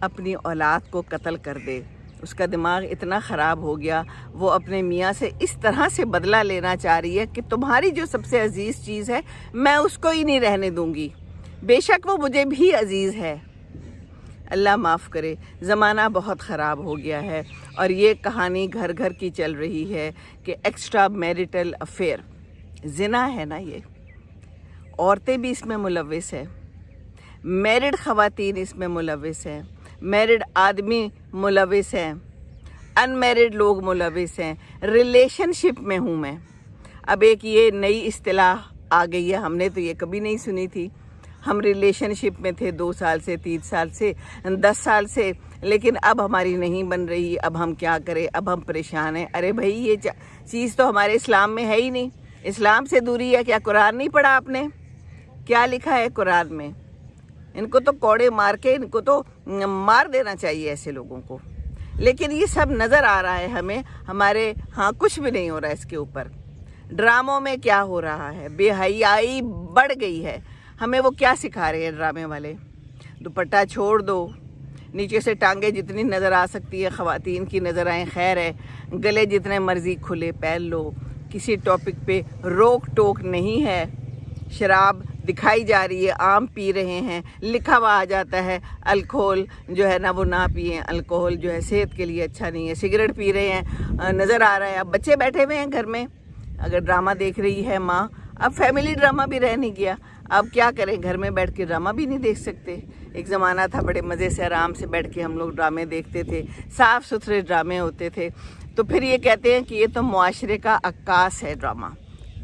اپنی اولاد کو قتل کر دے. اس کا دماغ اتنا خراب ہو گیا, وہ اپنے میاں سے اس طرح سے بدلہ لینا چاہ رہی ہے کہ تمہاری جو سب سے عزیز چیز ہے میں اس کو ہی نہیں رہنے دوں گی, بے شک وہ مجھے بھی عزیز ہے. اللہ معاف کرے, زمانہ بہت خراب ہو گیا ہے. اور یہ کہانی گھر گھر کی چل رہی ہے کہ ایکسٹرا میریٹل افیئر زنا ہے نا, یہ عورتیں بھی اس میں ملوث ہیں, میرڈ خواتین اس میں ملوث ہیں, میرڈ آدمی ملوث ہیں, ان میرڈ لوگ ملوث ہیں. ریلیشن شپ میں ہوں میں. اب ایک یہ نئی اصطلاح آ گئی ہے, ہم نے تو یہ کبھی نہیں سنی تھی. ہم ریلیشن شپ میں تھے 2 سال سے, 3 سال سے, 10 سال سے, لیکن اب ہماری نہیں بن رہی. اب ہم کیا کریں, اب ہم پریشان ہیں. ارے بھائی یہ چیز تو ہمارے اسلام میں ہے ہی نہیں. اسلام سے دوری ہے. کیا قرآن نہیں پڑھا آپ نے؟ کیا لکھا ہے قرآن میں؟ ان کو تو کوڑے مار کے ان کو تو مار دینا چاہیے ایسے لوگوں کو. لیکن یہ سب نظر آ رہا ہے ہمیں, ہمارے ہاں کچھ بھی نہیں ہو رہا ہے اس کے اوپر. ڈراموں میں کیا ہو رہا ہے, بے حیائی بڑھ گئی ہے. ہمیں وہ کیا سکھا رہے ہیں ڈرامے والے؟ دوپٹہ چھوڑ دو, نیچے سے ٹانگیں جتنی نظر آ سکتی ہے خواتین کی نظر آئیں خیر ہے, گلے جتنے مرضی کھلے پہن لو, کسی ٹاپک پہ روک ٹوک نہیں ہے. شراب دکھائی جا رہی ہے, عام پی رہے ہیں, لکھا ہوا آ جاتا ہے الکوہل جو ہے نا وہ نہ پئیں, الکوہل جو ہے صحت کے لیے اچھا نہیں ہے. سگریٹ پی رہے ہیں نظر آ رہا ہے. اب بچے بیٹھے ہوئے ہیں گھر میں, اگر ڈرامہ دیکھ رہی ہے ماں, اب فیملی ڈرامہ بھی رہ نہیں گیا. اب کیا کریں, گھر میں بیٹھ کے ڈرامہ بھی نہیں دیکھ سکتے. ایک زمانہ تھا بڑے مزے سے آرام سے بیٹھ کے ہم لوگ ڈرامے دیکھتے تھے, صاف ستھرے ڈرامے ہوتے تھے. تو پھر یہ کہتے ہیں کہ یہ تو معاشرے کا عکاس ہے ڈرامہ.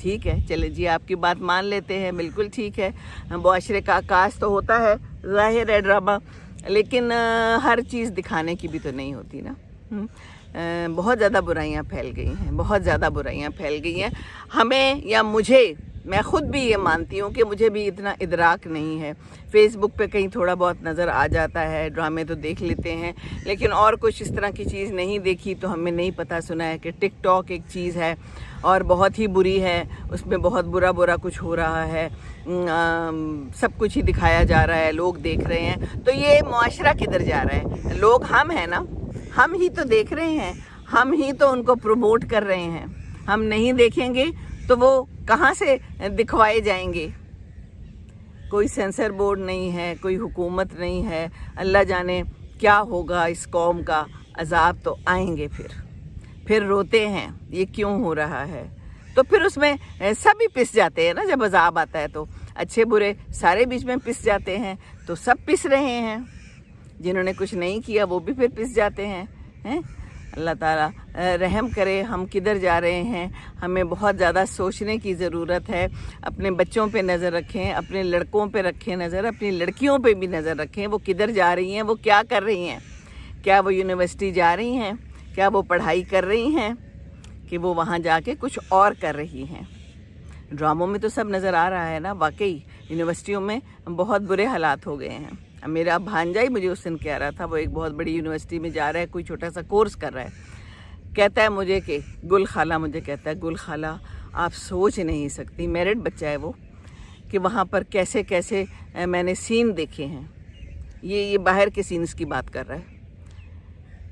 ٹھیک ہے, چلے جی آپ کی بات مان لیتے ہیں, بالکل ٹھیک ہے, معاشرے کا عکاس تو ہوتا ہے, ظاہر ہے ڈرامہ, لیکن ہر چیز دکھانے کی بھی تو نہیں ہوتی نا. بہت زیادہ برائیاں پھیل گئی ہیں, بہت زیادہ برائیاں پھیل گئی ہیں. ہمیں یا مجھے, میں خود بھی یہ مانتی ہوں کہ مجھے بھی اتنا ادراک نہیں ہے. فیس بک پہ کہیں تھوڑا بہت نظر آ جاتا ہے, ڈرامے تو دیکھ لیتے ہیں, لیکن اور کچھ اس طرح کی چیز نہیں دیکھی. تو ہمیں نہیں پتہ سنا ہے کہ ٹک ٹاک ایک چیز ہے اور بہت ہی بری ہے, اس میں بہت برا کچھ ہو رہا ہے, سب کچھ ہی دکھایا جا رہا ہے, لوگ دیکھ رہے ہیں. تو یہ معاشرہ کدھر جا رہا ہے؟ لوگ ہم ہیں نا, ہم ہی تو دیکھ رہے ہیں, ہم ہی تو ان کو پروموٹ کر رہے ہیں. ہم نہیں دیکھیں گے تو وہ کہاں سے دکھوائے جائیں گے؟ کوئی سینسر بورڈ نہیں ہے, کوئی حکومت نہیں ہے. اللہ جانے کیا ہوگا اس قوم کا. عذاب تو آئیں گے, پھر روتے ہیں یہ کیوں ہو رہا ہے. تو پھر اس میں سب ہی پس جاتے ہیں نا, جب عذاب آتا ہے تو اچھے برے سارے بیچ میں پس جاتے ہیں. تو سب پس رہے ہیں, جنہوں نے کچھ نہیں کیا وہ بھی پھر پس جاتے ہیں. اللہ تعالیٰ رحم کرے. ہم کدھر جا رہے ہیں؟ ہمیں بہت زیادہ سوچنے کی ضرورت ہے. اپنے بچوں پہ نظر رکھیں, اپنے لڑکوں پہ رکھیں نظر, اپنی لڑکیوں پہ بھی نظر رکھیں. وہ کدھر جا رہی ہیں, وہ کیا کر رہی ہیں؟ کیا وہ یونیورسٹی جا رہی ہیں؟ کیا وہ پڑھائی کر رہی ہیں کہ وہ وہاں جا کے کچھ اور کر رہی ہیں؟ ڈراموں میں تو سب نظر آ رہا ہے نا. واقعی یونیورسٹیوں میں بہت برے حالات ہو گئے ہیں. میرا بھانجا ہی مجھے اس دن کہہ رہا تھا, وہ ایک بہت بڑی یونیورسٹی میں جا رہا ہے, کوئی چھوٹا سا کورس کر رہا ہے. کہتا ہے مجھے کہ گل خالہ, مجھے کہتا ہے گل خالہ آپ سوچ نہیں سکتی, میرڈ بچہ ہے وہ, کہ وہاں پر کیسے کیسے میں نے سین دیکھے ہیں. یہ باہر کے سینس کی بات کر رہا ہے,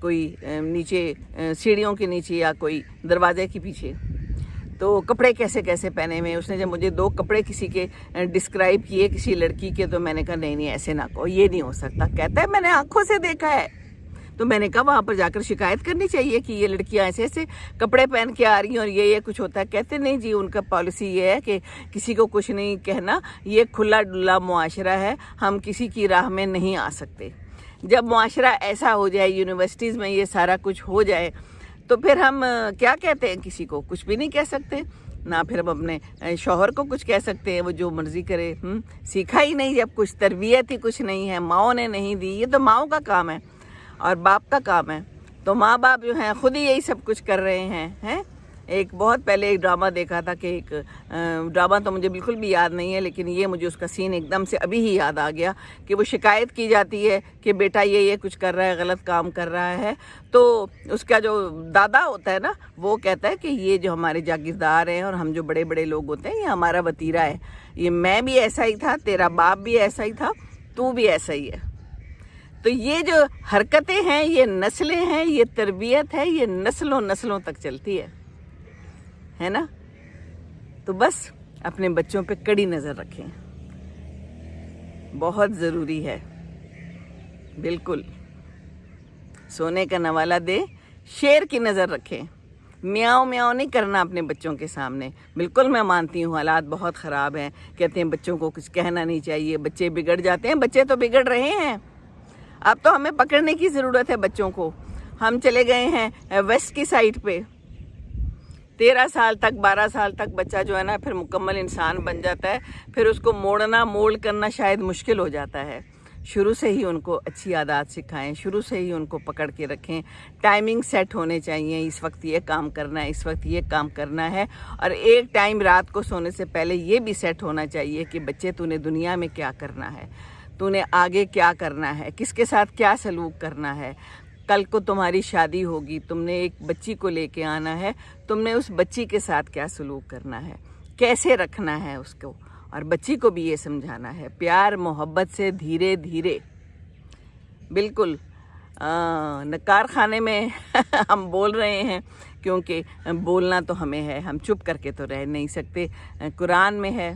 کوئی نیچے سیڑھیوں کے نیچے یا کوئی دروازے کے پیچھے, تو کپڑے کیسے کیسے پہنے ہوئے. اس نے جب مجھے 2 کپڑے کسی کے ڈسکرائب کیے کسی لڑکی کے, تو میں نے کہا نہیں ایسے نہ کہو, یہ نہیں ہو سکتا. کہتا ہے میں نے آنکھوں سے دیکھا ہے. تو میں نے کہا وہاں پر جا کر شکایت کرنی چاہیے کہ یہ لڑکیاں ایسے ایسے کپڑے پہن کے آ رہی ہیں اور یہ کچھ ہوتا ہے. کہتے نہیں جی, ان کا پالیسی یہ ہے کہ کسی کو کچھ نہیں کہنا, یہ کھلا ڈلا معاشرہ ہے, ہم کسی کی راہ میں نہیں آ سکتے. جب معاشرہ ایسا ہو جائے, یونیورسٹیز میں یہ سارا کچھ ہو جائے, تو پھر ہم کیا کہتے ہیں؟ کسی کو کچھ بھی نہیں کہہ سکتے, نہ پھر ہم اپنے شوہر کو کچھ کہہ سکتے ہیں, وہ جو مرضی کرے. سیکھا ہی نہیں, جب کچھ تربیت ہی کچھ نہیں ہے, ماؤں نے نہیں دی. یہ تو ماؤں کا کام ہے اور باپ کا کام ہے. تو ماں باپ جو ہیں خود ہی یہی سب کچھ کر رہے ہیں. ایک بہت پہلے ایک ڈرامہ دیکھا تھا کہ ایک ڈرامہ تو مجھے بالکل بھی یاد نہیں ہے, لیکن یہ مجھے اس کا سین ایک دم سے ابھی ہی یاد آ گیا کہ وہ شکایت کی جاتی ہے کہ بیٹا یہ کچھ کر رہا ہے, غلط کام کر رہا ہے. تو اس کا جو دادا ہوتا ہے نا, وہ کہتا ہے کہ یہ جو ہمارے جاگیردار ہیں اور ہم جو بڑے بڑے لوگ ہوتے ہیں, یہ ہمارا وتیرہ ہے. یہ میں بھی ایسا ہی تھا, تیرا باپ بھی ایسا ہی تھا, تو بھی ایسا ہی ہے. تو یہ جو حرکتیں ہیں، یہ نسلیں ہیں، یہ تربیت ہے، یہ نسلوں نسلوں تک چلتی ہے نا. تو بس اپنے بچوں پہ کڑی نظر رکھیں، بہت ضروری ہے. بالکل سونے کا نوالا دے، شیر کی نظر رکھیں. میاؤں میاؤں نہیں کرنا اپنے بچوں کے سامنے. بالکل میں مانتی ہوں حالات بہت خراب ہیں، کہتے ہیں بچوں کو کچھ کہنا نہیں چاہیے، بچے بگڑ جاتے ہیں. بچے تو بگڑ رہے ہیں، اب تو ہمیں پکڑنے کی ضرورت ہے بچوں کو. ہم چلے گئے ہیں ویسٹ کی سائڈ پہ، 13 سال تک 12 سال تک بچہ جو ہے نا پھر مکمل انسان بن جاتا ہے. پھر اس کو مولڈ کرنا شاید مشکل ہو جاتا ہے. شروع سے ہی ان کو اچھی عادات سکھائیں، شروع سے ہی ان کو پکڑ کے رکھیں. ٹائمنگ سیٹ ہونے چاہیے، اس وقت یہ کام کرنا ہے، اس وقت یہ کام کرنا ہے. اور ایک ٹائم رات کو سونے سے پہلے یہ بھی سیٹ ہونا چاہیے کہ بچے تو نے دنیا میں کیا کرنا ہے، تو نے آگے کیا کرنا ہے، کس کے ساتھ کیا سلوک کرنا ہے. کل کو تمہاری شادی ہوگی، تم نے ایک بچی کو لے کے آنا ہے، تم نے اس بچی کے ساتھ کیا سلوک کرنا ہے، کیسے رکھنا ہے اس کو. اور بچی کو بھی یہ سمجھانا ہے پیار محبت سے، دھیرے دھیرے. بالکل کارخانے میں ہم بول رہے ہیں کیونکہ بولنا تو ہمیں ہے، ہم چپ کر کے تو رہ نہیں سکتے. قرآن میں ہے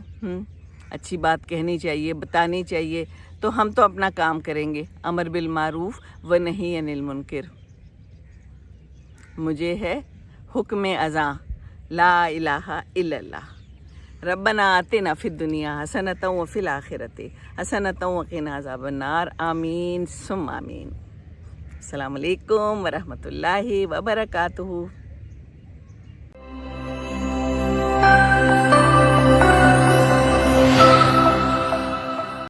اچھی بات کہنی چاہیے، بتانی چاہیے. تو ہم تو اپنا کام کریں گے، امر بالمعروف و نہی عن المنکر. مجھے ہے حکم ازاں لا الہ الا اللہ. ربنا آتنا فی الدنیا حسنۃ وفی الآخرۃ حسنۃ وقنا عذاب النار. آمین ثم آمین. السلام علیکم ورحمۃ اللہ وبرکاتہ.